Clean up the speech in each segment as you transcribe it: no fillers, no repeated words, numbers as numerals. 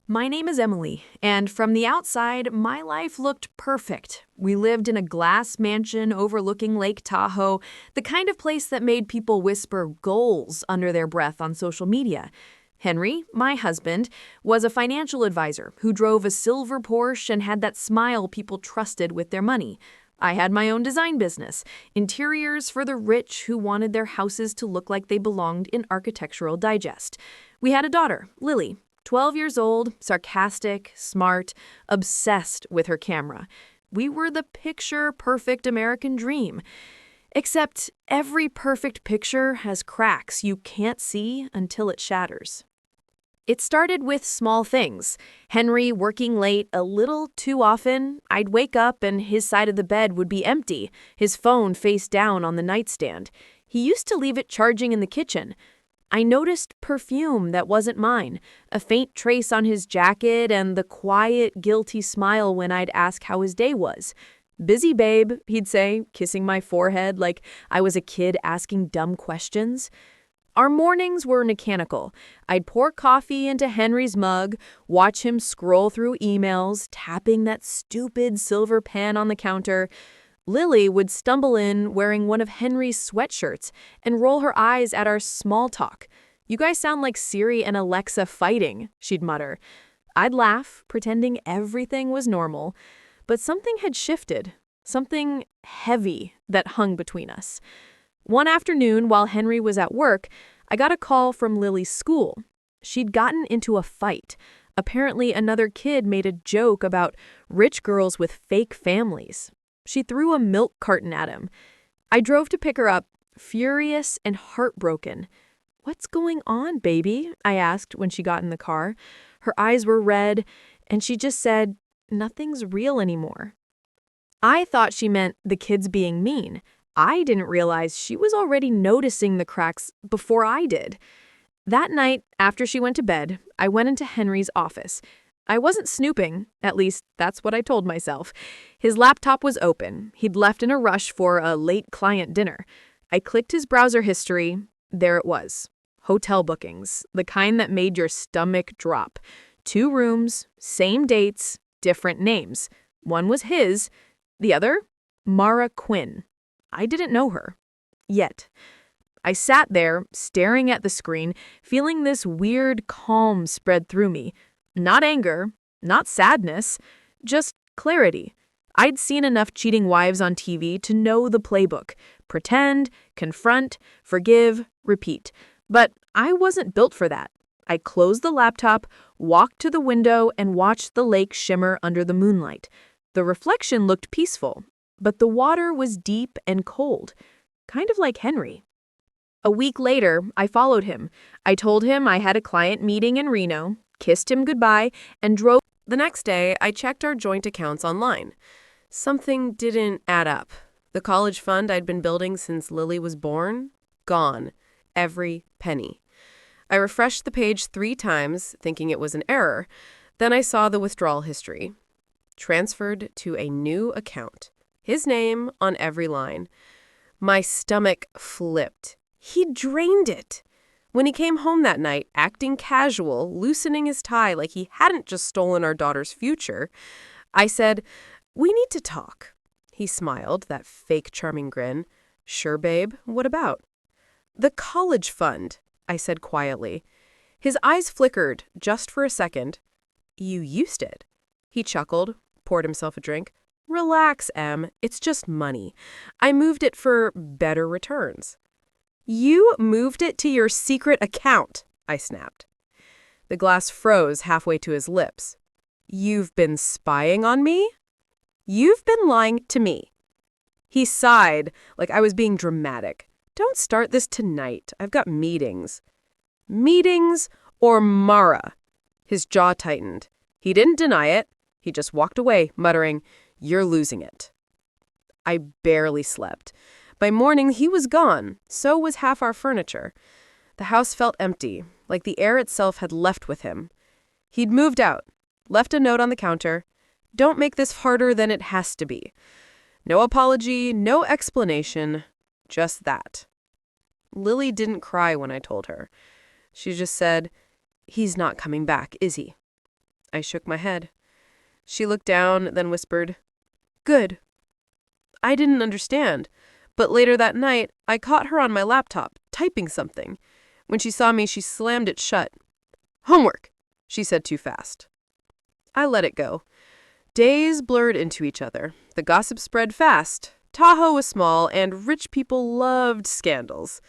My name is Emily, and from the outside, my life looked perfect. We lived in a glass mansion overlooking Lake Tahoe, the kind of place that made people whisper goals under their breath on social media. Henry, my husband, was a financial advisor who drove a silver Porsche and had that smile people trusted with their money. I had my own design business, interiors for the rich who wanted their houses to look like they belonged in Architectural Digest. We had a daughter, Lily, 12 years old, sarcastic, smart, obsessed with her camera. We were the picture-perfect American dream. Except every perfect picture has cracks you can't see until it shatters. It started with small things. Henry working late a little too often. I'd wake up and his side of the bed would be empty, his phone face down on the nightstand. He used to leave it charging in the kitchen. I noticed perfume that wasn't mine, a faint trace on his jacket, and the quiet, guilty smile when I'd ask how his day was. "Busy, babe," he'd say, kissing my forehead like I was a kid asking dumb questions. Our mornings were mechanical. I'd pour coffee into Henry's mug, watch him scroll through emails, tapping that stupid silver pen on the counter. Lily would stumble in wearing one of Henry's sweatshirts and roll her eyes at our small talk. "You guys sound like Siri and Alexa fighting," she'd mutter. I'd laugh, pretending everything was normal. But something had shifted, something heavy that hung between us. One afternoon, while Henry was at work, I got a call from Lily's school. She'd gotten into a fight. Apparently, another kid made a joke about rich girls with fake families. She threw a milk carton at him. I drove to pick her up, furious and heartbroken. "What's going on, baby?" I asked when she got in the car. Her eyes were red, and she just said, "Nothing's real anymore." I thought she meant the kids being mean. I didn't realize she was already noticing the cracks before I did. That night, after she went to bed, I went into Henry's office. I wasn't snooping, at least that's what I told myself. His laptop was open. He'd left in a rush for a late client dinner. I clicked his browser history. There it was. Hotel bookings, the kind that made your stomach drop. 2 rooms, same dates, different names. One was his, the other, Mara Quinn. I didn't know her. Yet. I sat there, staring at the screen, feeling this weird calm spread through me. Not anger, not sadness, just clarity. I'd seen enough cheating wives on TV to know the playbook. Pretend, confront, forgive, repeat. But I wasn't built for that. I closed the laptop, walked to the window, and watched the lake shimmer under the moonlight. The reflection looked peaceful, but the water was deep and cold, kind of like Henry. A week later, I followed him. I told him I had a client meeting in Reno, kissed him goodbye, and drove. The next day, I checked our joint accounts online. Something didn't add up. The college fund I'd been building since Lily was born? Gone. Every penny. I refreshed the page 3 times, thinking it was an error. Then I saw the withdrawal history. Transferred to a new account. His name on every line. My stomach flipped. He drained it. When he came home that night, acting casual, loosening his tie like he hadn't just stolen our daughter's future, I said, "We need to talk." He smiled, that fake charming grin. "Sure, babe, what about?" "The college fund," I said quietly. His eyes flickered, just for a second. "You used it." He chuckled, poured himself a drink. "Relax, Em, it's just money. I moved it for better returns." "You moved it to your secret account," I snapped. The glass froze halfway to his lips. "You've been spying on me? You've been lying to me." He sighed, like I was being dramatic. "Don't start this tonight. I've got meetings." "Meetings or Mara?" His jaw tightened. He didn't deny it. He just walked away, muttering, "You're losing it." I barely slept. By morning, he was gone. So was half our furniture. The house felt empty, like the air itself had left with him. He'd moved out, left a note on the counter. "Don't make this harder than it has to be." No apology, no explanation, just that. Lily didn't cry when I told her. She just said, "He's not coming back, is he?" I shook my head. She looked down, then whispered, "Good." I didn't understand, but later that night, I caught her on my laptop, typing something. When she saw me, she slammed it shut. "Homework," she said too fast. I let it go. Days blurred into each other. The gossip spread fast. Tahoe was small, and rich people loved scandals.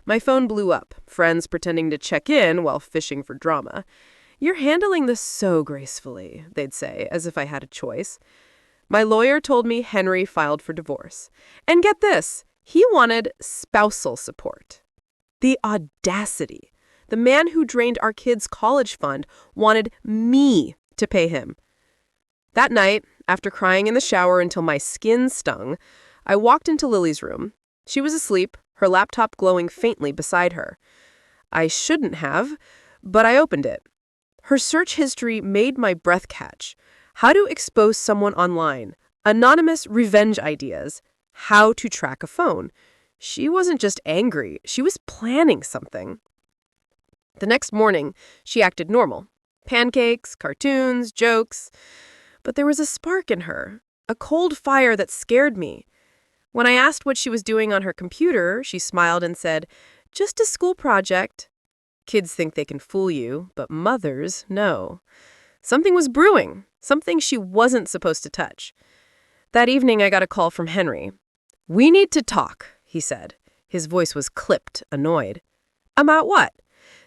My phone blew up, friends pretending to check in while fishing for drama. "You're handling this so gracefully," they'd say, as if I had a choice. My lawyer told me Henry filed for divorce. And get this, he wanted spousal support. The audacity. The man who drained our kids' college fund wanted me to pay him. That night, after crying in the shower until my skin stung, I walked into Lily's room. She was asleep, her laptop glowing faintly beside her. I shouldn't have, but I opened it. Her search history made my breath catch. How to expose someone online. Anonymous revenge ideas. How to track a phone. She wasn't just angry, she was planning something. The next morning, she acted normal. Pancakes, cartoons, jokes. But there was a spark in her, a cold fire that scared me. When I asked what she was doing on her computer, she smiled and said, "Just a school project." Kids think they can fool you, but mothers, no. Something was brewing, something she wasn't supposed to touch. That evening, I got a call from Henry. "We need to talk," he said. His voice was clipped, annoyed. "About what?"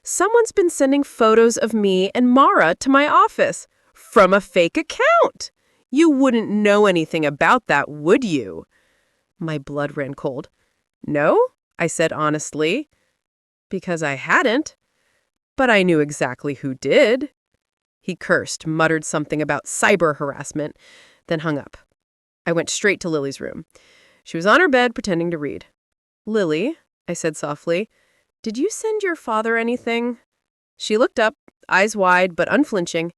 "Someone's been sending photos of me and Mara to my office. From a fake account. You wouldn't know anything about that, would you?" My blood ran cold. "No," I said honestly, because I hadn't. But I knew exactly who did. He cursed, muttered something about cyber harassment, then hung up. I went straight to Lily's room. She was on her bed pretending to read. "Lily," I said softly, "did you send your father anything?" She looked up, eyes wide but unflinching.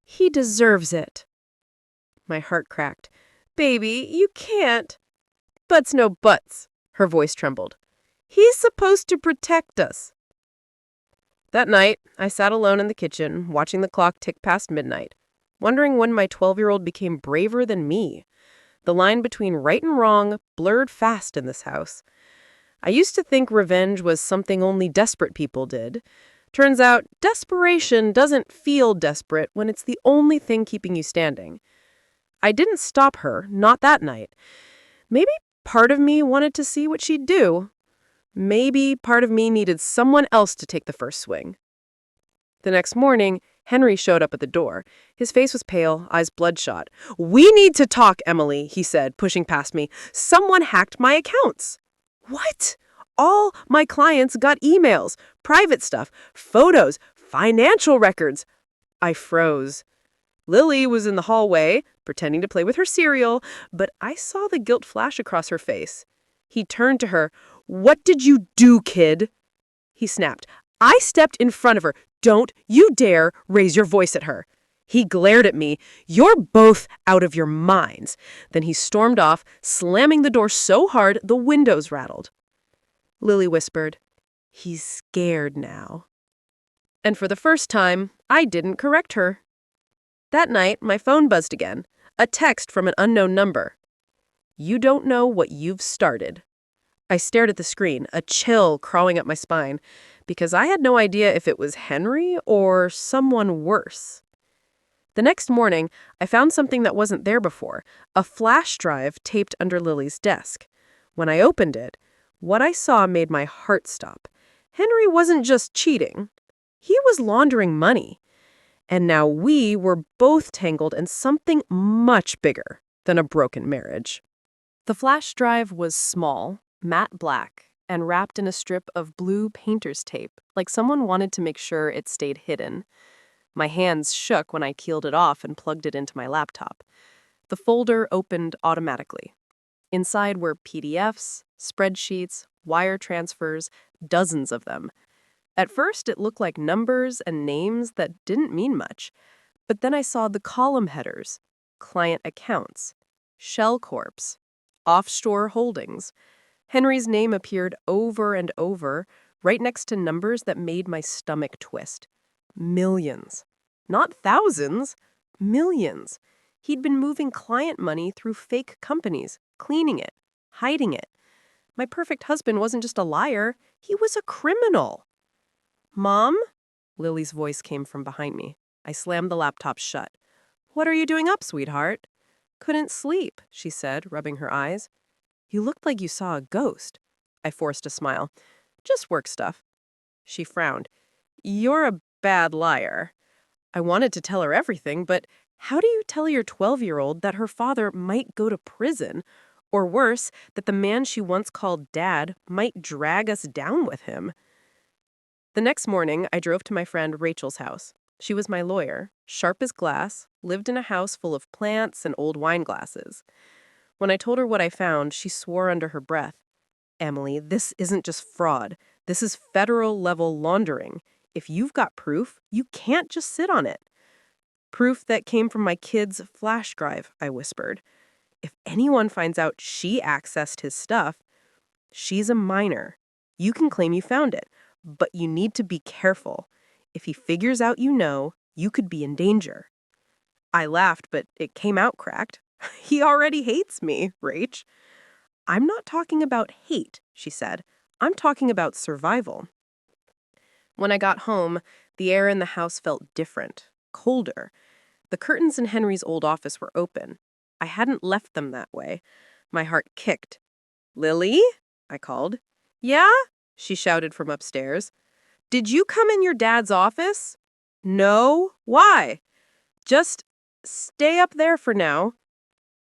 "He deserves it." My heart cracked. "Baby, you can't." "Buts no buts," her voice trembled. "He's supposed to protect us." That night, I sat alone in the kitchen, watching the clock tick past midnight, wondering when my 12-year-old became braver than me. The line between right and wrong blurred fast in this house. I used to think revenge was something only desperate people did. Turns out, desperation doesn't feel desperate when it's the only thing keeping you standing. I didn't stop her, not that night. Maybe part of me wanted to see what she'd do. Maybe part of me needed someone else to take the first swing. The next morning, Henry showed up at the door. His face was pale, eyes bloodshot. "We need to talk, Emily," he said, pushing past me. "Someone hacked my accounts." "What?" "All my clients got emails, private stuff, photos, financial records." I froze. Lily was in the hallway, pretending to play with her cereal, but I saw the guilt flash across her face. He turned to her. "What did you do, kid?" He snapped. "I stepped in front of her. Don't you dare raise your voice at her." He glared at me. "You're both out of your minds." Then he stormed off, slamming the door so hard the windows rattled. Lily whispered, "He's scared now." And for the first time, I didn't correct her. That night, my phone buzzed again. A text from an unknown number. "You don't know what you've started." I stared at the screen, a chill crawling up my spine, because I had no idea if it was Henry or someone worse. The next morning, I found something that wasn't there before, a flash drive taped under Lily's desk. When I opened it, what I saw made my heart stop. Henry wasn't just cheating. He was laundering money. And now we were both tangled in something much bigger than a broken marriage. The flash drive was small, matte black, and wrapped in a strip of blue painter's tape, like someone wanted to make sure it stayed hidden. My hands shook when I peeled it off and plugged it into my laptop. The folder opened automatically. Inside were PDFs, spreadsheets, wire transfers, dozens of them. At first, it looked like numbers and names that didn't mean much. But then I saw the column headers, client accounts, Shell Corps, offshore holdings. Henry's name appeared over and over, right next to numbers that made my stomach twist. Millions. Not thousands, millions. He'd been moving client money through fake companies, cleaning it, hiding it. My perfect husband wasn't just a liar, he was a criminal. Mom? Lily's voice came from behind me. I slammed the laptop shut. What are you doing up, sweetheart? Couldn't sleep, she said, rubbing her eyes. You looked like you saw a ghost. I forced a smile. Just work stuff. She frowned. You're a bad liar. I wanted to tell her everything, but how do you tell your 12-year-old that her father might go to prison? Or worse, that the man she once called Dad might drag us down with him? The next morning, I drove to my friend Rachel's house. She was my lawyer, sharp as glass, lived in a house full of plants and old wine glasses. When I told her what I found, she swore under her breath. Emily, this isn't just fraud. This is federal-level laundering. If you've got proof, you can't just sit on it. Proof that came from my kid's flash drive, I whispered. If anyone finds out she accessed his stuff, she's a minor. You can claim you found it, but you need to be careful. If he figures out you could be in danger. I laughed, but it came out cracked. He already hates me, Rach. I'm not talking about hate, she said. I'm talking about survival. When I got home, the air in the house felt different, colder. The curtains in Henry's old office were open. I hadn't left them that way. My heart kicked. Lily? I called. Yeah? She shouted from upstairs. Did you come in your dad's office? No. Why? Just stay up there for now.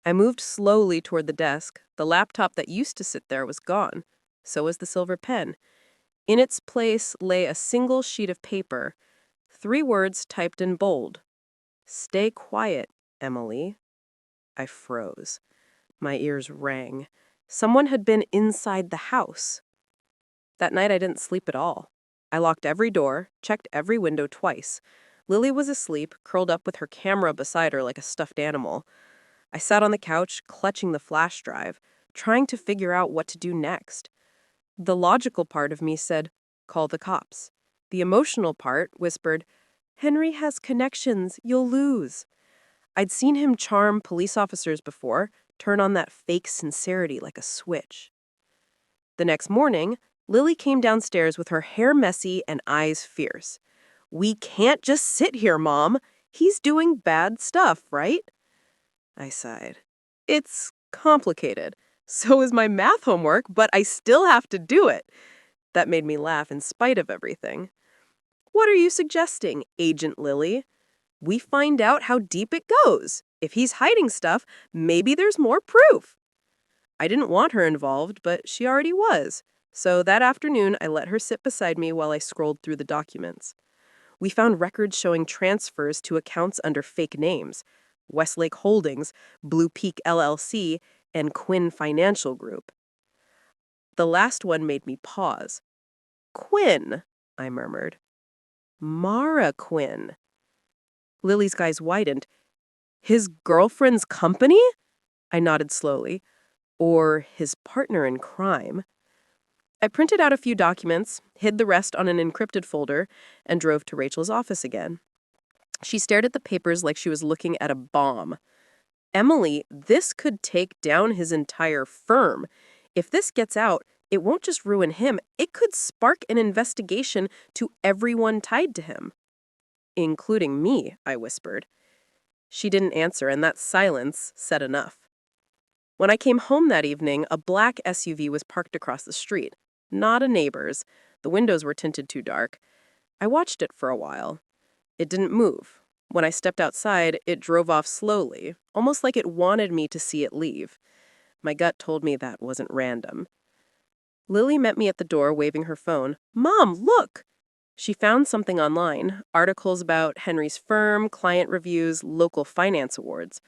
I moved slowly toward the desk. The laptop that used to sit there was gone. So was the silver pen. In its place lay a single sheet of paper, 3 words typed in bold. Stay quiet, Emily. I froze. My ears rang. Someone had been inside the house. That night I didn't sleep at all. I locked every door, checked every window twice. Lily was asleep, curled up with her camera beside her like a stuffed animal. I sat on the couch, clutching the flash drive, trying to figure out what to do next. The logical part of me said, call the cops. The emotional part whispered, Henry has connections, you'll lose. I'd seen him charm police officers before, turn on that fake sincerity like a switch. The next morning, Lily came downstairs with her hair messy and eyes fierce. We can't just sit here, Mom. He's doing bad stuff, right? I sighed. It's complicated. So is my math homework, but I still have to do it. That made me laugh in spite of everything. What are you suggesting, Agent Lily? We find out how deep it goes. If he's hiding stuff, maybe there's more proof. I didn't want her involved, but she already was. So that afternoon, I let her sit beside me while I scrolled through the documents. We found records showing transfers to accounts under fake names. Westlake Holdings, Blue Peak LLC, and Quinn Financial Group. The last one made me pause. Quinn, I murmured. Mara Quinn. Lily's eyes widened. His girlfriend's company? I nodded slowly. Or his partner in crime. I printed out a few documents, hid the rest on an encrypted folder, and drove to Rachel's office again. She stared at the papers like she was looking at a bomb. Emily, this could take down his entire firm. If this gets out, it won't just ruin him, it could spark an investigation to everyone tied to him. Including me, I whispered. She didn't answer, and that silence said enough. When I came home that evening, a black SUV was parked across the street. Not a neighbor's. The windows were tinted too dark. I watched it for a while. It didn't move. When I stepped outside, it drove off slowly, almost like it wanted me to see it leave. My gut told me that wasn't random. Lily met me at the door, waving her phone. Mom, look! She found something online, articles about Henry's firm, client reviews, local finance awards.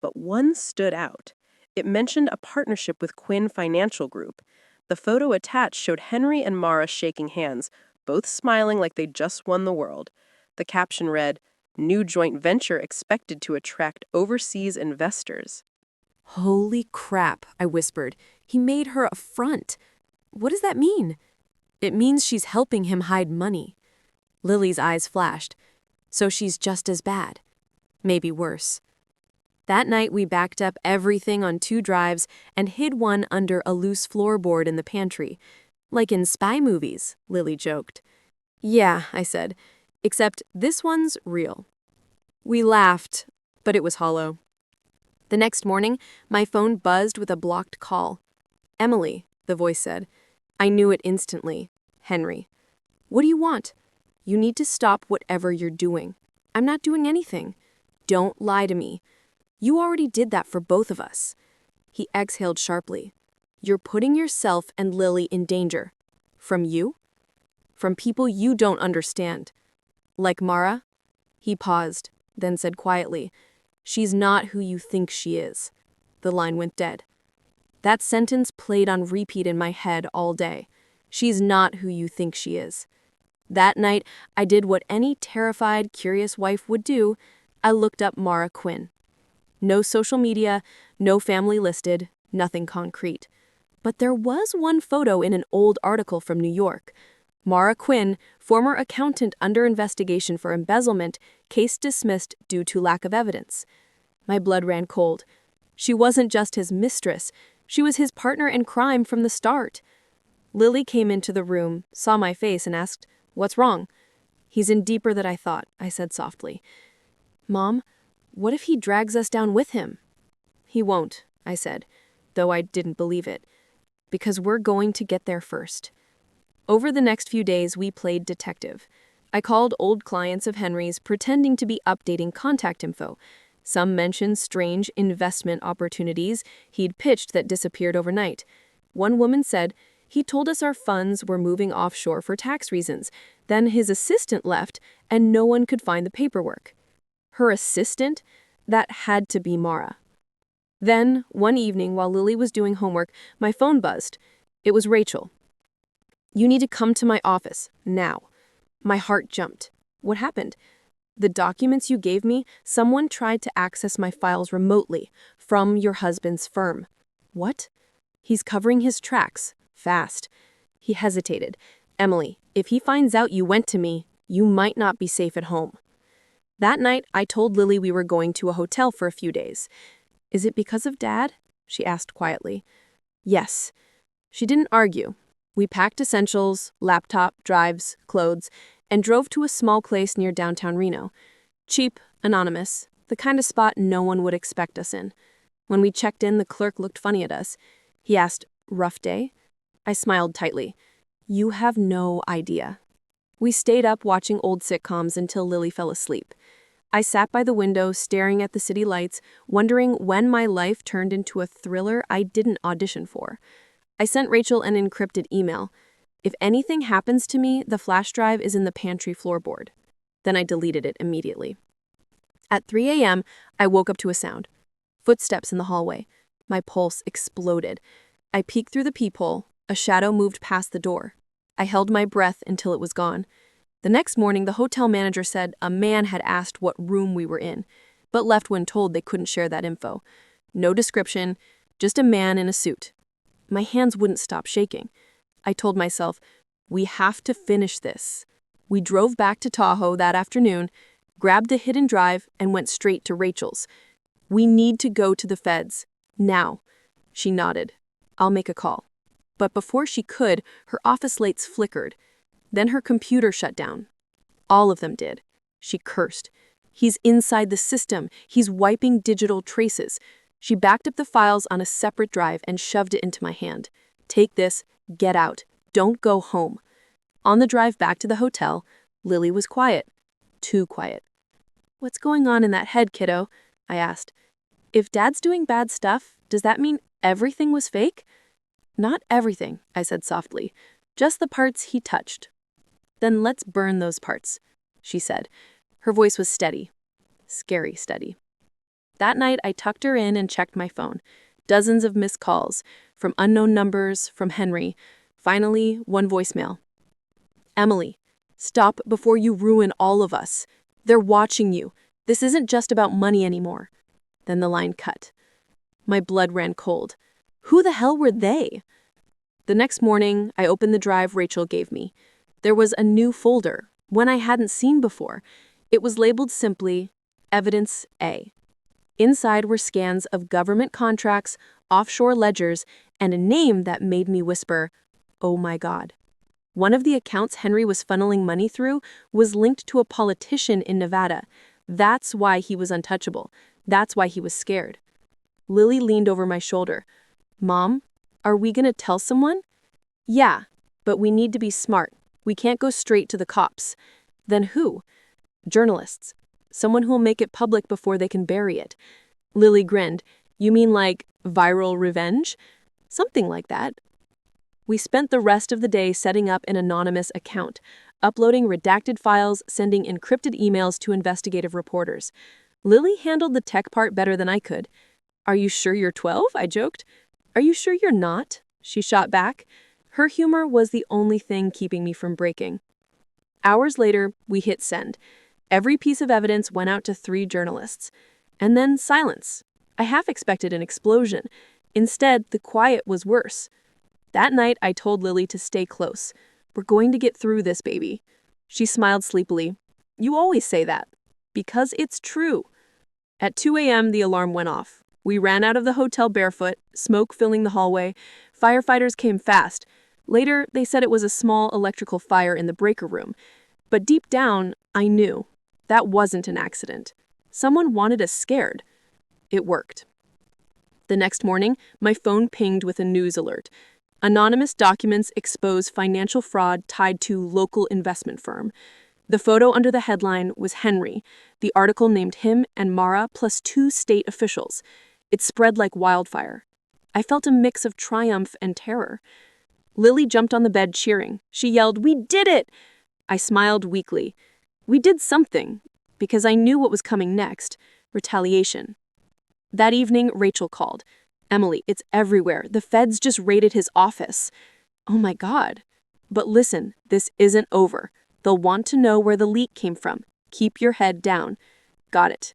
But one stood out. It mentioned a partnership with Quinn Financial Group. The photo attached showed Henry and Mara shaking hands, both smiling like they'd just won the world. The caption read, New joint venture expected to attract overseas investors. Holy crap, I whispered. He made her a front. What does that mean? It means she's helping him hide money. Lily's eyes flashed. So she's just as bad. Maybe worse. That night, we backed up everything on 2 drives and hid one under a loose floorboard in the pantry. Like in spy movies, Lily joked. Yeah, I said, except this one's real. We laughed, but it was hollow. The next morning, my phone buzzed with a blocked call. Emily, the voice said. I knew it instantly. Henry. What do you want? You need to stop whatever you're doing. I'm not doing anything. Don't lie to me. You already did that for both of us. He exhaled sharply. You're putting yourself and Lily in danger. From you? From people you don't understand. Like Mara? He paused, then said quietly, She's not who you think she is. The line went dead. That sentence played on repeat in my head all day. She's not who you think she is. That night, I did what any terrified, curious wife would do. I looked up Mara Quinn. No social media, no family listed, nothing concrete. But there was one photo in an old article from New York. Mara Quinn, former accountant under investigation for embezzlement, case dismissed due to lack of evidence. My blood ran cold. She wasn't just his mistress, she was his partner in crime from the start. Lily came into the room, saw my face, and asked, What's wrong? He's in deeper than I thought, I said softly. Mom, what if he drags us down with him? He won't, I said, though I didn't believe it. Because we're going to get there first. Over the next few days, we played detective. I called old clients of Henry's, pretending to be updating contact info. Some mentioned strange investment opportunities he'd pitched that disappeared overnight. One woman said, He told us our funds were moving offshore for tax reasons. Then his assistant left, and no one could find the paperwork. Her assistant? That had to be Mara. Then, one evening while Lily was doing homework, my phone buzzed. It was Rachel. You need to come to my office, now. My heart jumped. What happened? The documents you gave me, someone tried to access my files remotely, from your husband's firm. What? He's covering his tracks, fast. He hesitated. Emily, if he finds out you went to me, you might not be safe at home. That night, I told Lily we were going to a hotel for a few days. Is it because of Dad? She asked quietly. Yes. She didn't argue. We packed essentials, laptop, drives, clothes, and drove to a small place near downtown Reno. Cheap, anonymous, the kind of spot no one would expect us in. When we checked in, the clerk looked funny at us. He asked, Rough day? I smiled tightly. You have no idea. We stayed up watching old sitcoms until Lily fell asleep. I sat by the window, staring at the city lights, wondering when my life turned into a thriller I didn't audition for. I sent Rachel an encrypted email. If anything happens to me, the flash drive is in the pantry floorboard. Then I deleted it immediately. At 3 a.m., I woke up to a sound. Footsteps in the hallway. My pulse exploded. I peeked through the peephole. A shadow moved past the door. I held my breath until it was gone. The next morning, the hotel manager said a man had asked what room we were in, but left when told they couldn't share that info. No description, just a man in a suit. My hands wouldn't stop shaking. I told myself, we have to finish this. We drove back to Tahoe that afternoon, grabbed the hidden drive, and went straight to Rachel's. We need to go to the feds. Now. She nodded. I'll make a call. But before she could, her office lights flickered. Then her computer shut down. All of them did. She cursed. He's inside the system. He's wiping digital traces. She backed up the files on a separate drive and shoved it into my hand. Take this. Get out. Don't go home. On the drive back to the hotel, Lily was quiet. Too quiet. What's going on in that head, kiddo? I asked. If Dad's doing bad stuff, does that mean everything was fake? Not everything, I said softly. Just the parts he touched. Then let's burn those parts, she said. Her voice was steady. Scary steady. That night, I tucked her in and checked my phone. Dozens of missed calls, from unknown numbers, from Henry. Finally, one voicemail. Emily, stop before you ruin all of us. They're watching you. This isn't just about money anymore. Then the line cut. My blood ran cold. Who the hell were they? The next morning, I opened the drive Rachel gave me. There was a new folder, one I hadn't seen before. It was labeled simply, Evidence A. Inside were scans of government contracts, offshore ledgers, and a name that made me whisper, "Oh my God." One of the accounts Henry was funneling money through was linked to a politician in Nevada. That's why he was untouchable. That's why he was scared. Lily leaned over my shoulder. "Mom, are we gonna tell someone?" "Yeah, but we need to be smart. We can't go straight to the cops." "Then who?" "Journalists. Someone who'll make it public before they can bury it." Lily grinned. "You mean like viral revenge?" "Something like that." We spent the rest of the day setting up an anonymous account, uploading redacted files, sending encrypted emails to investigative reporters. Lily handled the tech part better than I could. "Are you sure you're 12?" I joked. "Are you sure you're not?" she shot back. Her humor was the only thing keeping me from breaking. Hours later, we hit send. Every piece of evidence went out to 3 journalists. And then silence. I half expected an explosion. Instead, the quiet was worse. That night, I told Lily to stay close. "We're going to get through this, baby." She smiled sleepily. "You always say that." "Because it's true." At 2 a.m., the alarm went off. We ran out of the hotel barefoot, smoke filling the hallway. Firefighters came fast. Later, they said it was a small electrical fire in the breaker room. But deep down, I knew. That wasn't an accident. Someone wanted us scared. It worked. The next morning, my phone pinged with a news alert. Anonymous documents expose financial fraud tied to local investment firm. The photo under the headline was Henry. The article named him and Mara plus 2 state officials. It spread like wildfire. I felt a mix of triumph and terror. Lily jumped on the bed cheering. She yelled, "We did it!" I smiled weakly. We did something, because I knew what was coming next. Retaliation. That evening, Rachel called. "Emily, it's everywhere. The feds just raided his office." "Oh my God." "But listen, this isn't over. They'll want to know where the leak came from. Keep your head down." "Got it."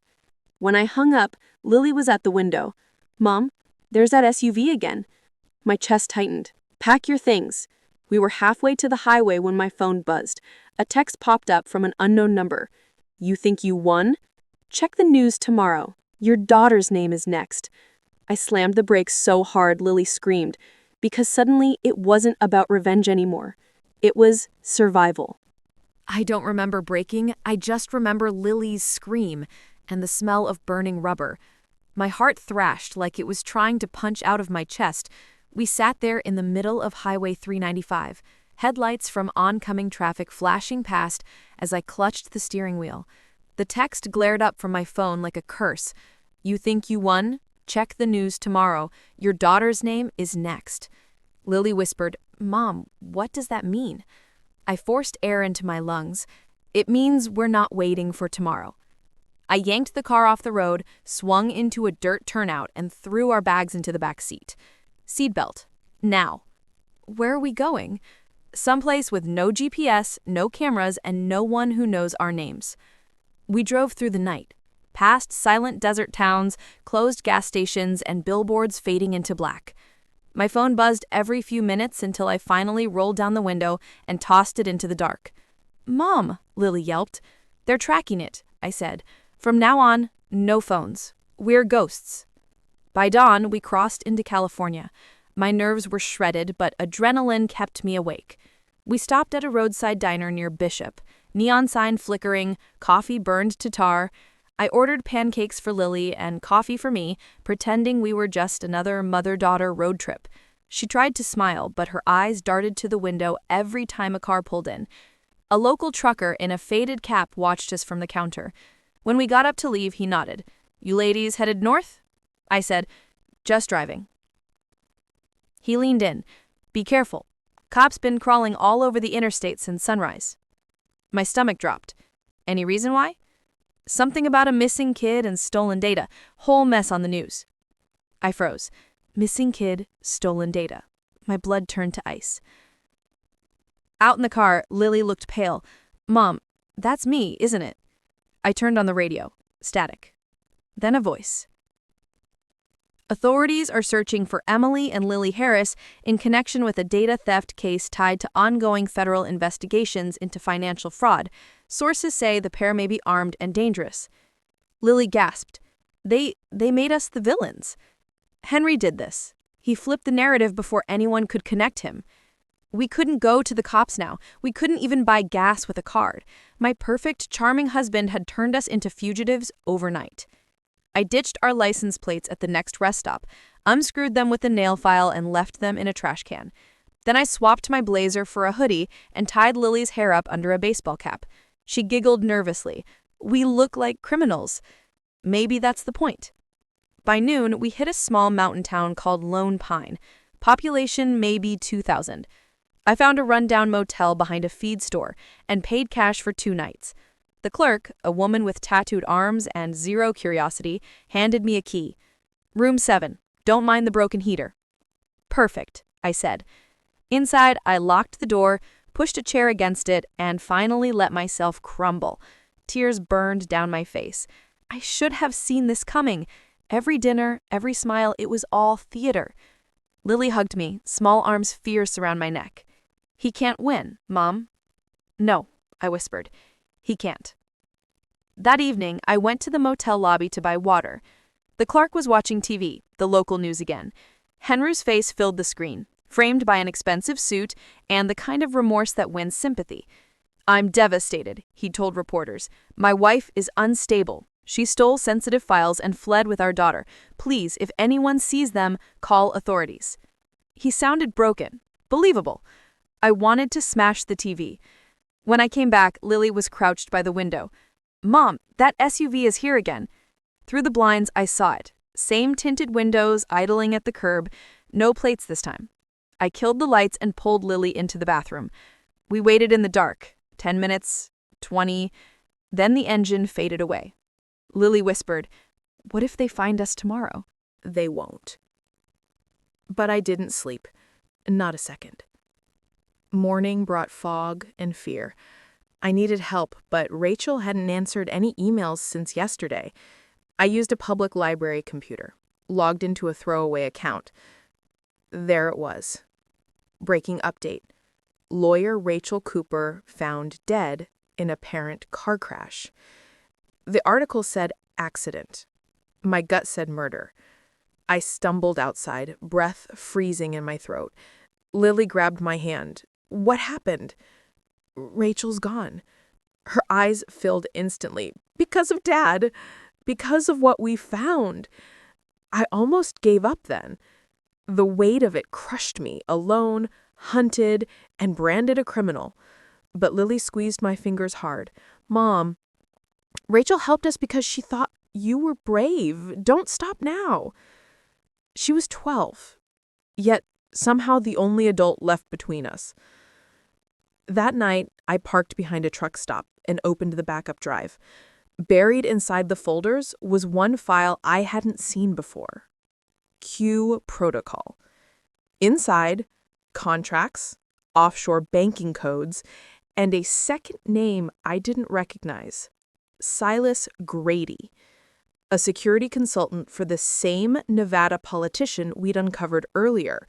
When I hung up, Lily was at the window. "Mom, there's that SUV again." My chest tightened. "Pack your things." We were halfway to the highway when my phone buzzed. A text popped up from an unknown number. "You think you won? Check the news tomorrow. Your daughter's name is next." I slammed the brakes so hard Lily screamed, because suddenly it wasn't about revenge anymore. It was survival. I don't remember breaking, I just remember Lily's scream and the smell of burning rubber. My heart thrashed like it was trying to punch out of my chest. We sat there in the middle of Highway 395, headlights from oncoming traffic flashing past as I clutched the steering wheel. The text glared up from my phone like a curse. "You think you won? Check the news tomorrow. Your daughter's name is next." Lily whispered, "Mom, what does that mean?" I forced air into my lungs. "It means we're not waiting for tomorrow." I yanked the car off the road, swung into a dirt turnout, and threw our bags into the back seat. "Seatbelt. Now." "Where are we going?" "Someplace with no GPS, no cameras, and no one who knows our names." We drove through the night, past silent desert towns, closed gas stations, and billboards fading into black. My phone buzzed every few minutes until I finally rolled down the window and tossed it into the dark. "Mom," Lily yelped. "They're tracking it," I said. "From now on, no phones. We're ghosts." By dawn, we crossed into California. My nerves were shredded, but adrenaline kept me awake. We stopped at a roadside diner near Bishop, neon sign flickering, coffee burned to tar. I ordered pancakes for Lily and coffee for me, pretending we were just another mother-daughter road trip. She tried to smile, but her eyes darted to the window every time a car pulled in. A local trucker in a faded cap watched us from the counter. When we got up to leave, he nodded. "You ladies headed north?" I said, "Just driving." He leaned in. "Be careful. Cops been crawling all over the interstate since sunrise." My stomach dropped. "Any reason why?" "Something about a missing kid and stolen data. Whole mess on the news." I froze. Missing kid, stolen data. My blood turned to ice. Out in the car, Lily looked pale. "Mom, that's me, isn't it?" I turned on the radio. Static. Then a voice. "Authorities are searching for Emily and Lily Harris in connection with a data theft case tied to ongoing federal investigations into financial fraud. Sources say the pair may be armed and dangerous. Lily gasped. They made us the villains. Henry did this. He flipped the narrative before anyone could connect him. We couldn't go to the cops now. We couldn't even buy gas with a card. My perfect, charming husband had turned us into fugitives overnight. I ditched our license plates at the next rest stop, unscrewed them with a nail file, and left them in a trash can. Then I swapped my blazer for a hoodie and tied Lily's hair up under a baseball cap. She giggled nervously. We look like criminals. Maybe that's the point. By noon, we hit a small mountain town called Lone Pine. Population maybe 2,000. I found a rundown motel behind a feed store and paid cash for 2 nights. The clerk, a woman with tattooed arms and zero curiosity, handed me a key. Room 7. Don't mind the broken heater. Perfect, I said. Inside, I locked the door, pushed a chair against it, and finally let myself crumble. Tears burned down my face. I should have seen this coming. Every dinner, every smile, it was all theater. Lily hugged me, small arms fierce around my neck. He can't win, Mom. No, I whispered. He can't. That evening, I went to the motel lobby to buy water. The clerk was watching TV, the local news again. Henry's face filled the screen, framed by an expensive suit and the kind of remorse that wins sympathy. I'm devastated, he told reporters. My wife is unstable. She stole sensitive files and fled with our daughter. Please, if anyone sees them, call authorities. He sounded broken. Believable. I wanted to smash the TV. When I came back, Lily was crouched by the window. Mom, that SUV is here again. Through the blinds, I saw it. Same tinted windows, idling at the curb. No plates this time. I killed the lights and pulled Lily into the bathroom. We waited in the dark. 10 minutes, 20. Then the engine faded away. Lily whispered, "What if they find us tomorrow?" They won't. But I didn't sleep. Not a second. Morning brought fog and fear. I needed help, but Rachel hadn't answered any emails since yesterday. I used a public library computer, logged into a throwaway account. There it was. Breaking update. Lawyer Rachel Cooper found dead in apparent car crash. The article said accident. My gut said murder. I stumbled outside, breath freezing in my throat. Lily grabbed my hand. What happened? Rachel's gone. Her eyes filled instantly. Because of Dad. Because of what we found. I almost gave up then. The weight of it crushed me, alone, hunted, and branded a criminal. But Lily squeezed my fingers hard. Mom, Rachel helped us because she thought you were brave. Don't stop now. She was 12, yet somehow the only adult left between us. That night, I parked behind a truck stop and opened the backup drive. Buried inside the folders was one file I hadn't seen before. Q Protocol. Inside, contracts, offshore banking codes, and a second name I didn't recognize. Silas Grady, a security consultant for the same Nevada politician we'd uncovered earlier.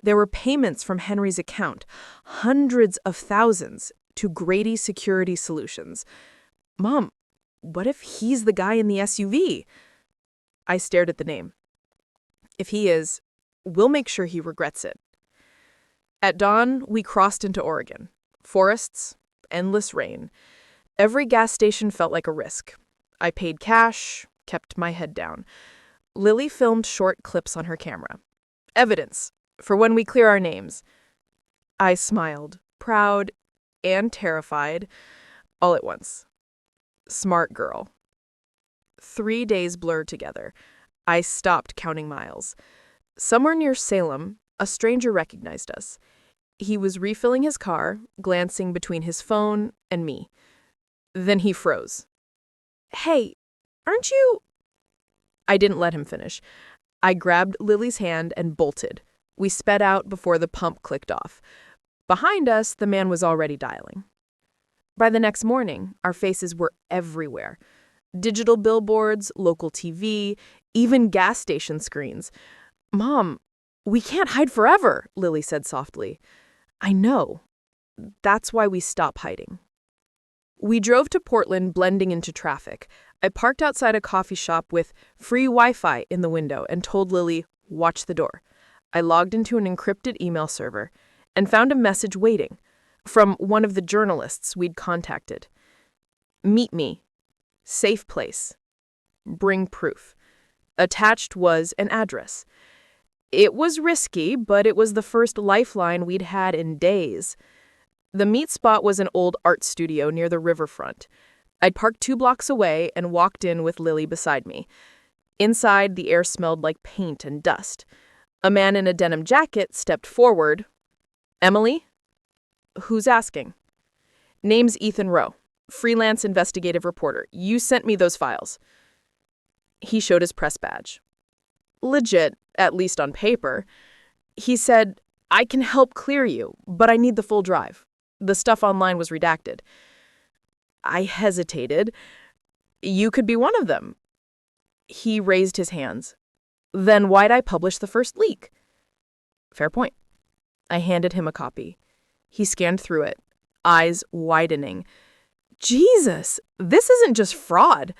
There were payments from Henry's account, hundreds of thousands, to Grady Security Solutions. Mom, what if he's the guy in the SUV? I stared at the name. If he is, we'll make sure he regrets it. At dawn, we crossed into Oregon. Forests, endless rain. Every gas station felt like a risk. I paid cash, kept my head down. Lily filmed short clips on her camera. Evidence, for when we clear our names. I smiled, proud and terrified, all at once. Smart girl. 3 days blurred together. I stopped counting miles. Somewhere near Salem, a stranger recognized us. He was refilling his car, glancing between his phone and me. Then he froze. Hey, aren't you... I didn't let him finish. I grabbed Lily's hand and bolted. We sped out before the pump clicked off. Behind us, the man was already dialing. By the next morning, our faces were everywhere. Digital billboards, local TV, even gas station screens. Mom, we can't hide forever, Lily said softly. I know. That's why we stop hiding. We drove to Portland, blending into traffic. I parked outside a coffee shop with free Wi-Fi in the window and told Lily, watch the door. I logged into an encrypted email server and found a message waiting from one of the journalists we'd contacted. Meet me. Safe place. Bring proof. Attached was an address. It was risky, but it was the first lifeline we'd had in days. The meet spot was an old art studio near the riverfront. I'd parked 2 blocks away and walked in with Lily beside me. Inside, the air smelled like paint and dust. A man in a denim jacket stepped forward. Emily? Who's asking? Name's Ethan Rowe, freelance investigative reporter. You sent me those files. He showed his press badge. Legit, at least on paper. He said, I can help clear you, but I need the full drive. The stuff online was redacted. I hesitated. You could be one of them. He raised his hands. Then why'd I publish the first leak? Fair point. I handed him a copy. He scanned through it, eyes widening. Jesus, this isn't just fraud.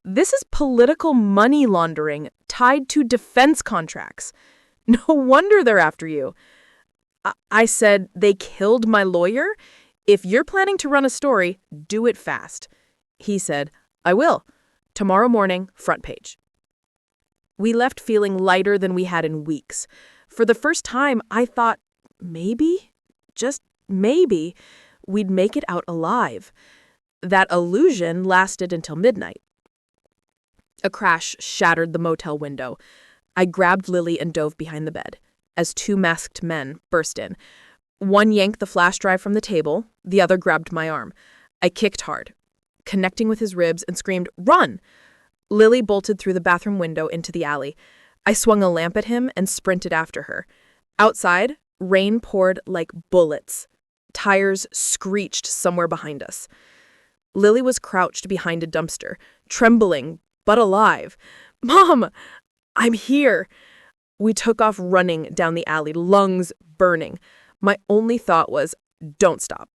This is political money laundering tied to defense contracts. No wonder they're after you. I said, they killed my lawyer? If you're planning to run a story, do it fast. He said, I will. Tomorrow morning, front page. We left feeling lighter than we had in weeks. For the first time, I thought, maybe, just maybe, we'd make it out alive. That illusion lasted until midnight. A crash shattered the motel window. I grabbed Lily and dove behind the bed as 2 masked men burst in. One yanked the flash drive from the table, the other grabbed my arm. I kicked hard, connecting with his ribs, and screamed, "Run!" Lily bolted through the bathroom window into the alley. I swung a lamp at him and sprinted after her. Outside, rain poured like bullets. Tires screeched somewhere behind us. Lily was crouched behind a dumpster, trembling but alive. "Mom, I'm here." We took off running down the alley, lungs burning. My only thought was, don't stop.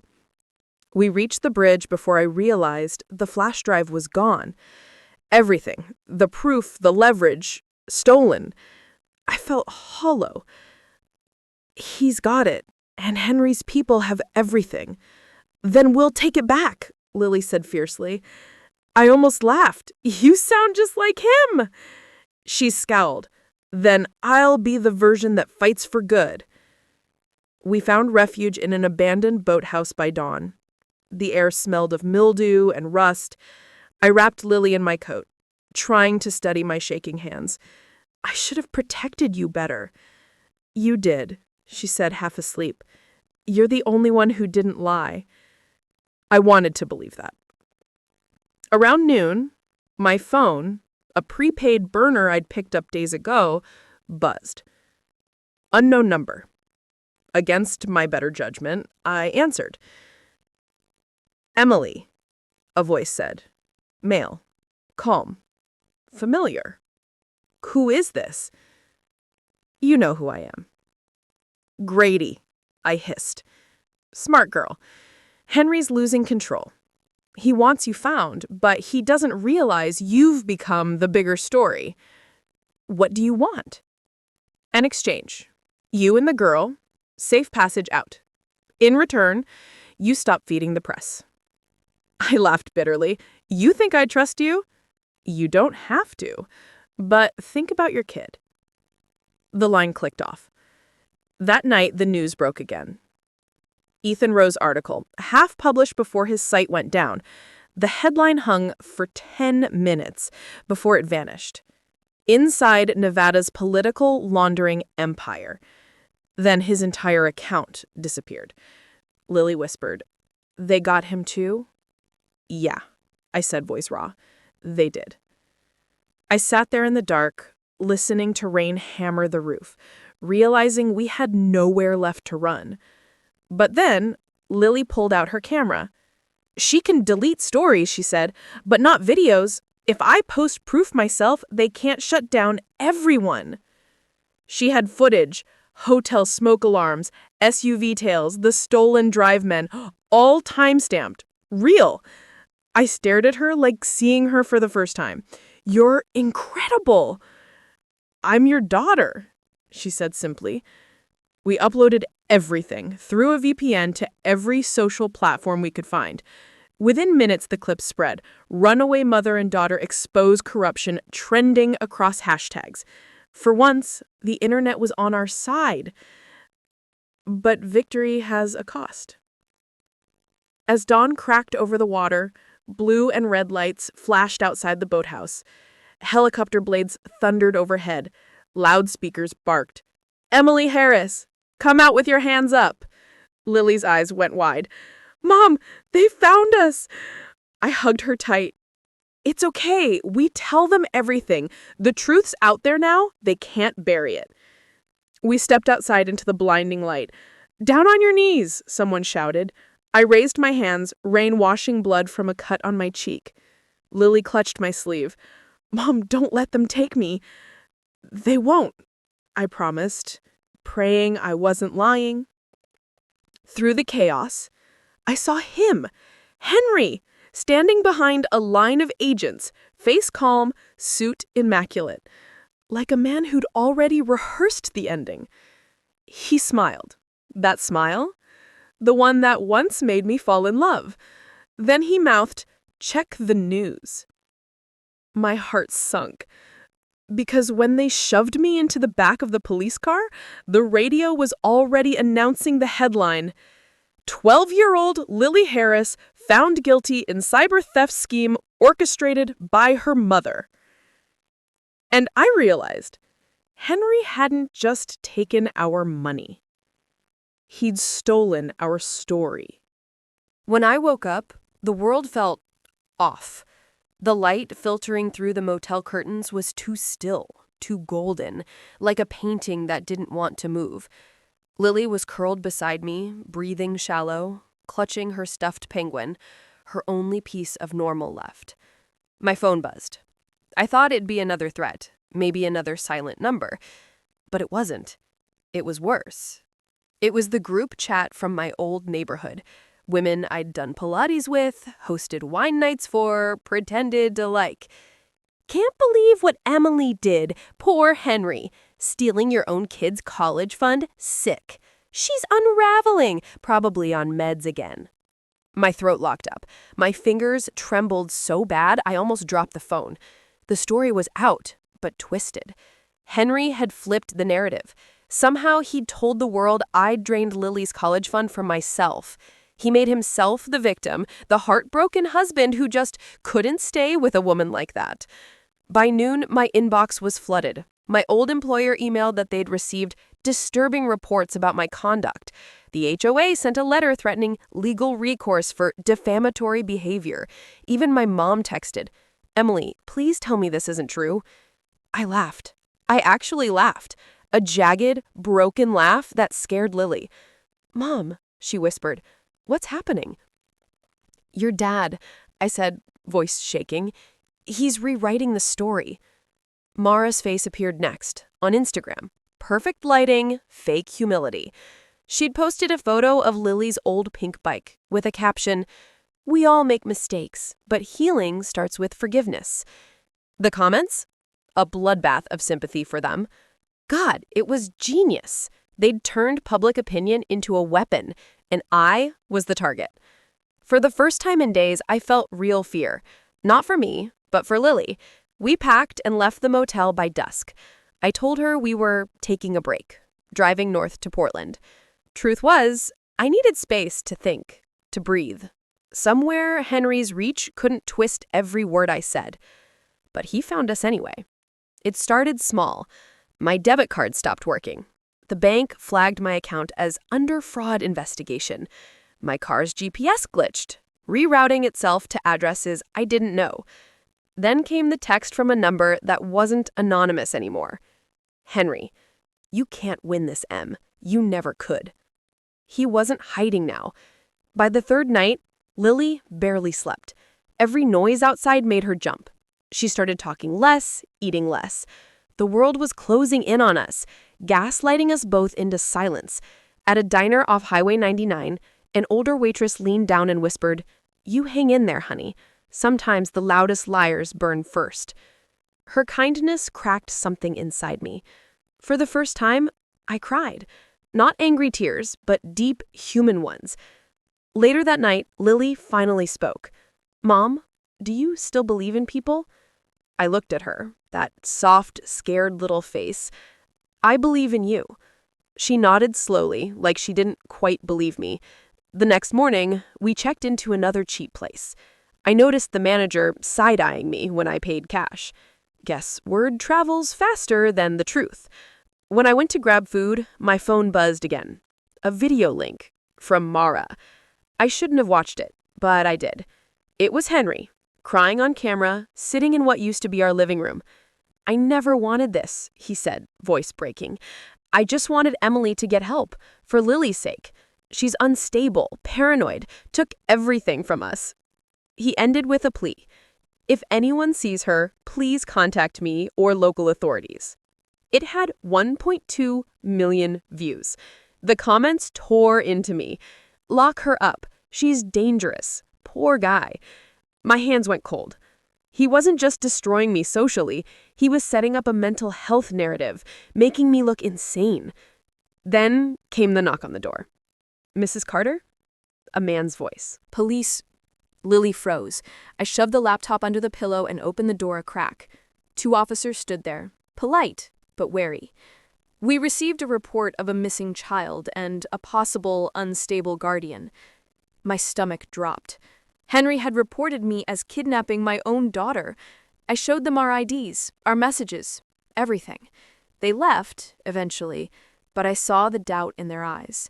We reached the bridge before I realized the flash drive was gone. Everything, the proof, the leverage, stolen. I felt hollow. He's got it, and Henry's people have everything. Then we'll take it back, Lily said fiercely. I almost laughed. You sound just like him. She scowled. Then I'll be the version that fights for good. We found refuge in an abandoned boathouse by dawn. The air smelled of mildew and rust. I wrapped Lily in my coat, trying to steady my shaking hands. I should have protected you better. You did, she said, half asleep. You're the only one who didn't lie. I wanted to believe that. Around noon, my phone, a prepaid burner I'd picked up days ago, buzzed. Unknown number. Against my better judgment, I answered. Emily, a voice said. Male. Calm. Familiar. Who is this? You know who I am. Grady, I hissed. Smart girl. Henry's losing control. He wants you found, but he doesn't realize you've become the bigger story. What do you want? An exchange. You and the girl, safe passage out. In return, you stop feeding the press. I laughed bitterly. You think I trust you? You don't have to, but think about your kid. The line clicked off. That night, the news broke again. Ethan Rowe's article, half published before his site went down. The headline hung for 10 minutes before it vanished. Inside Nevada's political laundering empire. Then his entire account disappeared. Lily whispered, They got him too? Yeah, I said, voice raw. They did. I sat there in the dark, listening to rain hammer the roof, realizing we had nowhere left to run. But then, Lily pulled out her camera. She can delete stories, she said, but not videos. If I post proof myself, they can't shut down everyone. She had footage, hotel smoke alarms, SUV tails, the stolen drive men, all time-stamped. Real. I stared at her like seeing her for the first time. "You're incredible." "I'm your daughter," she said simply. We uploaded everything through a VPN to every social platform we could find. Within minutes, the clip spread. Runaway mother and daughter expose corruption, trending across hashtags. For once, the internet was on our side. But victory has a cost. As dawn cracked over the water, blue and red lights flashed outside the boathouse. Helicopter blades thundered overhead. Loudspeakers barked. "Emily Harris, come out with your hands up." Lily's eyes went wide. "Mom, they found us." I hugged her tight. "It's okay. We tell them everything. The truth's out there now. They can't bury it." We stepped outside into the blinding light. "Down on your knees," someone shouted. I raised my hands, rain washing blood from a cut on my cheek. Lily clutched my sleeve. "Mom, don't let them take me." "They won't," I promised, praying I wasn't lying. Through the chaos, I saw him, Henry, standing behind a line of agents, face calm, suit immaculate, like a man who'd already rehearsed the ending. He smiled. That smile? The one that once made me fall in love. Then he mouthed, "Check the news." My heart sunk. Because when they shoved me into the back of the police car, the radio was already announcing the headline, "12-year-old Lily Harris found guilty in cyber theft scheme orchestrated by her mother." And I realized Henry hadn't just taken our money. He'd stolen our story. When I woke up, the world felt off. The light filtering through the motel curtains was too still, too golden, like a painting that didn't want to move. Lily was curled beside me, breathing shallow, clutching her stuffed penguin, her only piece of normal left. My phone buzzed. I thought it'd be another threat, maybe another silent number. But it wasn't. It was worse. It was the group chat from my old neighborhood. Women I'd done Pilates with, hosted wine nights for, pretended to like. "Can't believe what Emily did. Poor Henry. Stealing your own kid's college fund? Sick. She's unraveling. Probably on meds again." My throat locked up. My fingers trembled so bad I almost dropped the phone. The story was out, but twisted. Henry had flipped the narrative. Somehow he'd told the world I'd drained Lily's college fund for myself. He made himself the victim, the heartbroken husband who just couldn't stay with a woman like that. By noon, my inbox was flooded. My old employer emailed that they'd received disturbing reports about my conduct. The HOA sent a letter threatening legal recourse for defamatory behavior. Even my mom texted, "Emily, please tell me this isn't true." I laughed. I actually laughed. A jagged, broken laugh that scared Lily. "Mom," she whispered, "what's happening?" "Your dad," I said, voice shaking. "He's rewriting the story." Mara's face appeared next, on Instagram. Perfect lighting, fake humility. She'd posted a photo of Lily's old pink bike with a caption, "We all make mistakes, but healing starts with forgiveness." The comments? A bloodbath of sympathy for them. God, it was genius. They'd turned public opinion into a weapon, and I was the target. For the first time in days, I felt real fear. Not for me, but for Lily. We packed and left the motel by dusk. I told her we were taking a break, driving north to Portland. Truth was, I needed space to think, to breathe. Somewhere Henry's reach couldn't twist every word I said. But he found us anyway. It started small. My debit card stopped working. The bank flagged my account as under fraud investigation. My car's GPS glitched, rerouting itself to addresses I didn't know. Then came the text from a number that wasn't anonymous anymore. "Henry, you can't win this, Em. You never could." He wasn't hiding now. By the third night, Lily barely slept. Every noise outside made her jump. She started talking less, eating less. The world was closing in on us, gaslighting us both into silence. At a diner off Highway 99, an older waitress leaned down and whispered, "You hang in there, honey. Sometimes the loudest liars burn first. Her kindness cracked something inside me. For the first time, I cried. Not angry tears, but deep human ones. Later that night, Lily finally spoke. "Mom, do you still believe in people?" I looked at her, that soft, scared little face. "I believe in you." She nodded slowly, like she didn't quite believe me. The next morning, we checked into another cheap place. I noticed the manager side-eyeing me when I paid cash. Guess word travels faster than the truth. When I went to grab food, my phone buzzed again. A video link from Mara. I shouldn't have watched it, but I did. It was Henry, crying on camera, sitting in what used to be our living room. "I never wanted this," he said, voice breaking. "I just wanted Emily to get help, for Lily's sake. She's unstable, paranoid, took everything from us." He ended with a plea. "If anyone sees her, please contact me or local authorities." It had 1.2 million views. The comments tore into me. "Lock her up. She's dangerous. Poor guy." My hands went cold. He wasn't just destroying me socially, he was setting up a mental health narrative, making me look insane. Then came the knock on the door. "Mrs. Carter?" A man's voice. "Police." Lily froze. I shoved the laptop under the pillow and opened the door a crack. 2 officers stood there, polite but wary. "We received a report of a missing child and a possible unstable guardian." My stomach dropped. Henry had reported me as kidnapping my own daughter. I showed them our IDs, our messages, everything. They left, eventually, but I saw the doubt in their eyes.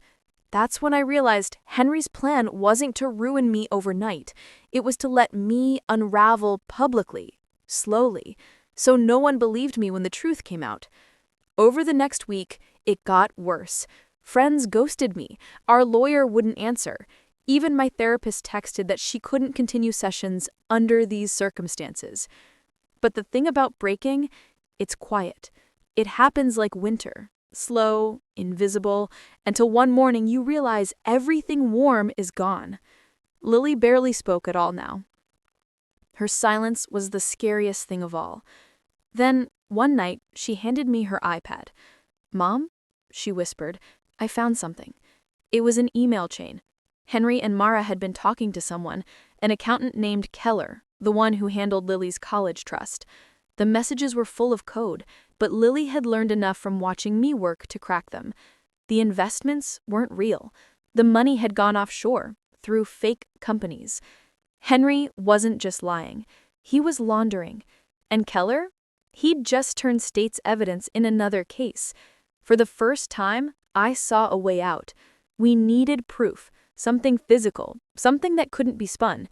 That's when I realized Henry's plan wasn't to ruin me overnight. It was to let me unravel publicly, slowly, so no one believed me when the truth came out. Over the next week, it got worse. Friends ghosted me. Our lawyer wouldn't answer. Even my therapist texted that she couldn't continue sessions under these circumstances. But the thing about breaking, it's quiet. It happens like winter. Slow, invisible, until one morning you realize everything warm is gone. Lily barely spoke at all now. Her silence was the scariest thing of all. Then, one night, she handed me her iPad. "Mom," she whispered, "I found something." It was an email chain. Henry and Mara had been talking to someone, an accountant named Keller, the one who handled Lily's college trust. The messages were full of code, but Lily had learned enough from watching me work to crack them. The investments weren't real. The money had gone offshore, through fake companies. Henry wasn't just lying. He was laundering. And Keller? He'd just turned state's evidence in another case. For the first time, I saw a way out. We needed proof, something physical, something that couldn't be spun.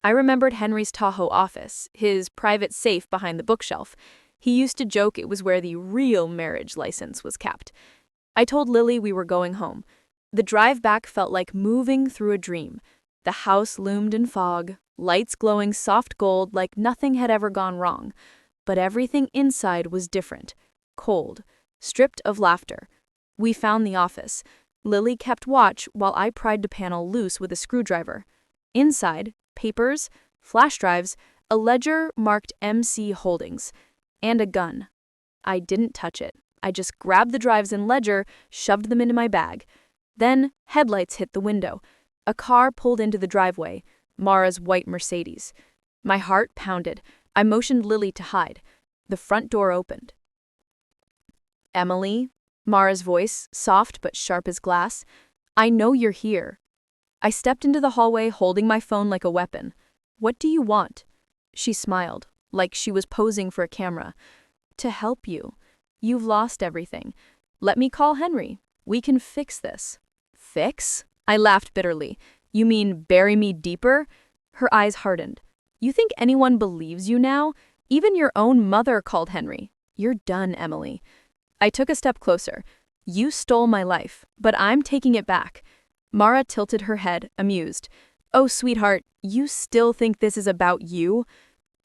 I remembered Henry's Tahoe office, his private safe behind the bookshelf. He used to joke it was where the real marriage license was kept. I told Lily we were going home. The drive back felt like moving through a dream. The house loomed in fog, lights glowing soft gold like nothing had ever gone wrong. But everything inside was different, cold, stripped of laughter. We found the office. Lily kept watch while I pried the panel loose with a screwdriver. Inside, papers, flash drives, a ledger marked MC Holdings, and a gun. I didn't touch it. I just grabbed the drives and ledger, shoved them into my bag. Then headlights hit the window. A car pulled into the driveway, Mara's white Mercedes. My heart pounded. I motioned Lily to hide. The front door opened. "Emily," Mara's voice, soft but sharp as glass, "I know you're here." I stepped into the hallway holding my phone like a weapon. "What do you want?" She smiled, like she was posing for a camera. "To help you. You've lost everything. Let me call Henry. We can fix this." "Fix?" I laughed bitterly. "You mean bury me deeper?" Her eyes hardened. "You think anyone believes you now? Even your own mother called Henry. You're done, Emily." I took a step closer. "You stole my life, but I'm taking it back." Mara tilted her head, amused. "Oh, sweetheart, you still think this is about you?"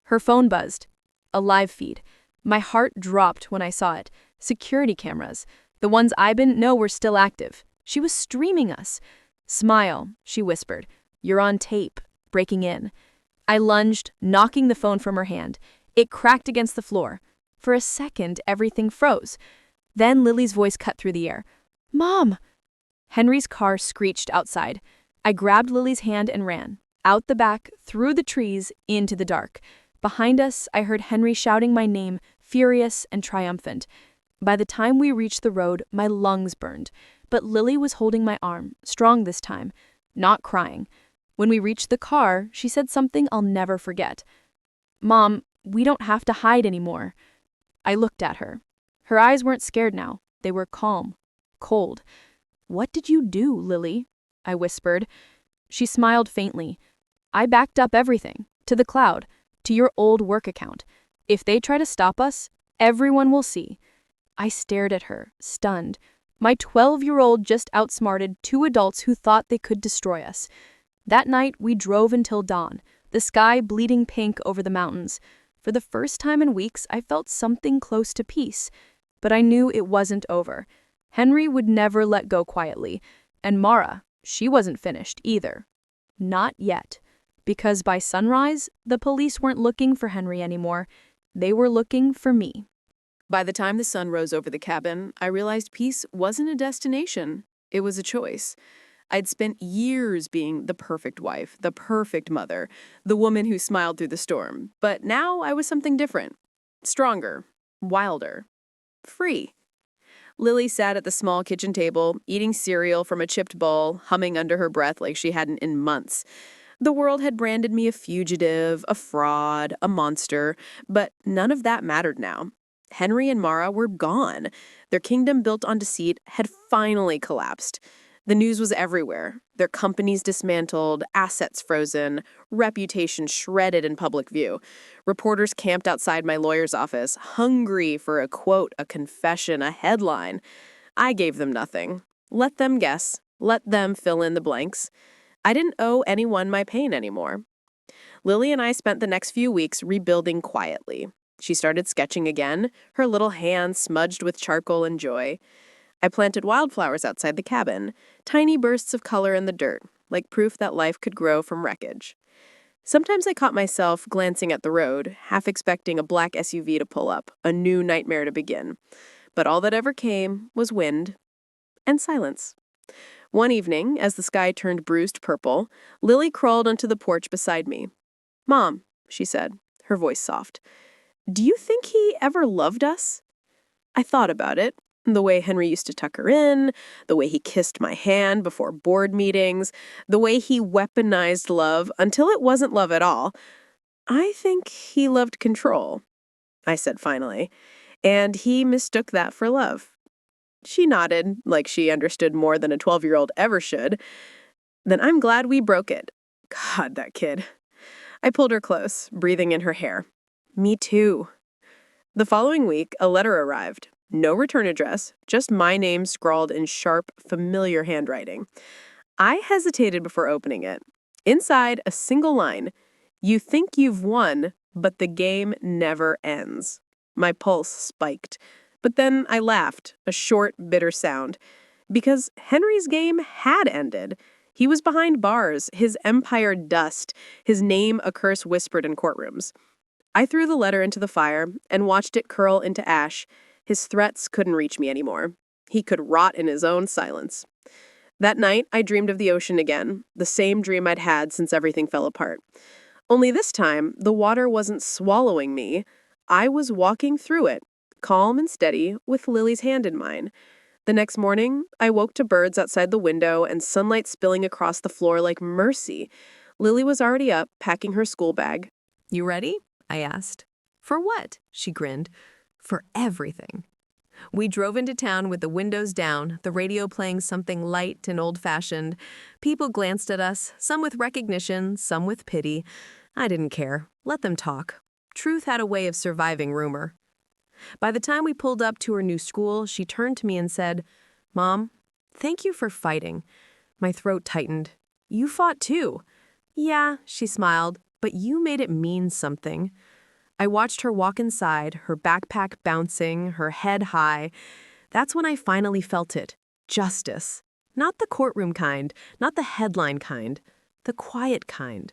Her phone buzzed. A live feed. My heart dropped when I saw it. Security cameras. The ones I didn't know were still active. She was streaming us. "Smile," she whispered. "You're on tape. Breaking in." I lunged, knocking the phone from her hand. It cracked against the floor. For a second, everything froze. Then Lily's voice cut through the air. "Mom!" Henry's car screeched outside. I grabbed Lily's hand and ran. Out the back, through the trees, into the dark. Behind us, I heard Henry shouting my name, furious and triumphant. By the time we reached the road, my lungs burned. But Lily was holding my arm, strong this time, not crying. When we reached the car, she said something I'll never forget. "Mom, we don't have to hide anymore." I looked at her. Her eyes weren't scared now. They were calm, cold. "What did you do, Lily?" I whispered. She smiled faintly. "I backed up everything, to the cloud, to your old work account. If they try to stop us, everyone will see." I stared at her, stunned. My 12-year-old just outsmarted two adults who thought they could destroy us. That night, we drove until dawn, the sky bleeding pink over the mountains. For the first time in weeks, I felt something close to peace. But I knew it wasn't over. Henry would never let go quietly. And Mara, she wasn't finished either. Not yet. Because by sunrise, the police weren't looking for Henry anymore. They were looking for me. By the time the sun rose over the cabin, I realized peace wasn't a destination. It was a choice. I'd spent years being the perfect wife, the perfect mother, the woman who smiled through the storm. But now I was something different. Stronger, wilder, free. Lily sat at the small kitchen table, eating cereal from a chipped bowl, humming under her breath like she hadn't in months. The world had branded me a fugitive, a fraud, a monster, but none of that mattered now. Henry and Mara were gone. Their kingdom built on deceit had finally collapsed. The news was everywhere. Their companies dismantled, assets frozen, reputation shredded in public view. Reporters camped outside my lawyer's office, hungry for a quote, a confession, a headline. I gave them nothing. Let them guess. Let them fill in the blanks. I didn't owe anyone my pain anymore. Lily and I spent the next few weeks rebuilding quietly. She started sketching again, her little hands smudged with charcoal and joy. I planted wildflowers outside the cabin, tiny bursts of color in the dirt, like proof that life could grow from wreckage. Sometimes I caught myself glancing at the road, half expecting a black SUV to pull up, a new nightmare to begin. But all that ever came was wind and silence. One evening, as the sky turned bruised purple, Lily crawled onto the porch beside me. "Mom," she said, her voice soft, "do you think he ever loved us?" I thought about it. The way Henry used to tuck her in, the way he kissed my hand before board meetings, the way he weaponized love until it wasn't love at all. "I think he loved control," I said finally, "and he mistook that for love." She nodded, like she understood more than a 12-year-old ever should. "Then I'm glad we broke it." God, that kid. I pulled her close, breathing in her hair. "Me too." The following week, a letter arrived. No return address, just my name scrawled in sharp, familiar handwriting. I hesitated before opening it. Inside, a single line. "You think you've won, but the game never ends." My pulse spiked. But then I laughed, a short, bitter sound. Because Henry's game had ended. He was behind bars, his empire dust, his name a curse whispered in courtrooms. I threw the letter into the fire and watched it curl into ash. His threats couldn't reach me anymore. He could rot in his own silence. That night, I dreamed of the ocean again, the same dream I'd had since everything fell apart. Only this time, the water wasn't swallowing me. I was walking through it, calm and steady, with Lily's hand in mine. The next morning, I woke to birds outside the window and sunlight spilling across the floor like mercy. Lily was already up, packing her school bag. "You ready?" I asked. "For what?" she grinned. "For everything." We drove into town with the windows down, the radio playing something light and old-fashioned. People glanced at us, some with recognition, some with pity. I didn't care. Let them talk. Truth had a way of surviving rumor. By the time we pulled up to her new school, she turned to me and said, "Mom, thank you for fighting." My throat tightened. "You fought too." "Yeah," she smiled, "but you made it mean something." I watched her walk inside, her backpack bouncing, her head high. That's when I finally felt it. Justice. Not the courtroom kind, not the headline kind. The quiet kind.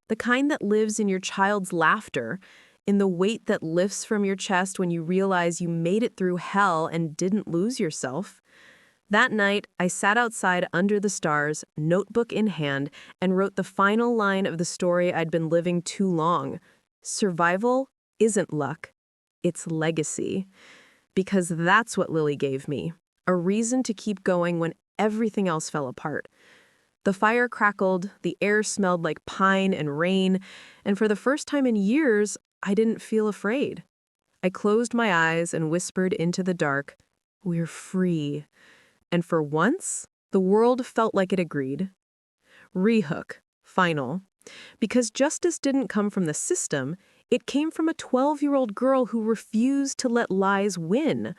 The kind that lives in your child's laughter, in the weight that lifts from your chest when you realize you made it through hell and didn't lose yourself. That night, I sat outside under the stars, notebook in hand, and wrote the final line of the story I'd been living too long. Survival isn't luck, it's legacy. Because that's what Lily gave me, a reason to keep going when everything else fell apart. The fire crackled, the air smelled like pine and rain, and for the first time in years, I didn't feel afraid. I closed my eyes and whispered into the dark, "We're free." And for once, the world felt like it agreed. Rehook, final. Because justice didn't come from the system, it came from a 12-year-old girl who refused to let lies win.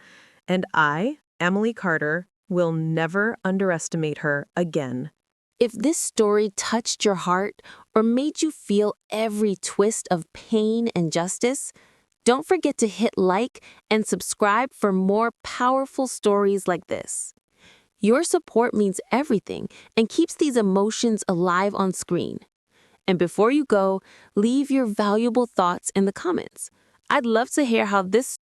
And I, Emily Carter, will never underestimate her again. If this story touched your heart or made you feel every twist of pain and justice, don't forget to hit like and subscribe for more powerful stories like this. Your support means everything and keeps these emotions alive on screen. And before you go, leave your valuable thoughts in the comments. I'd love to hear how this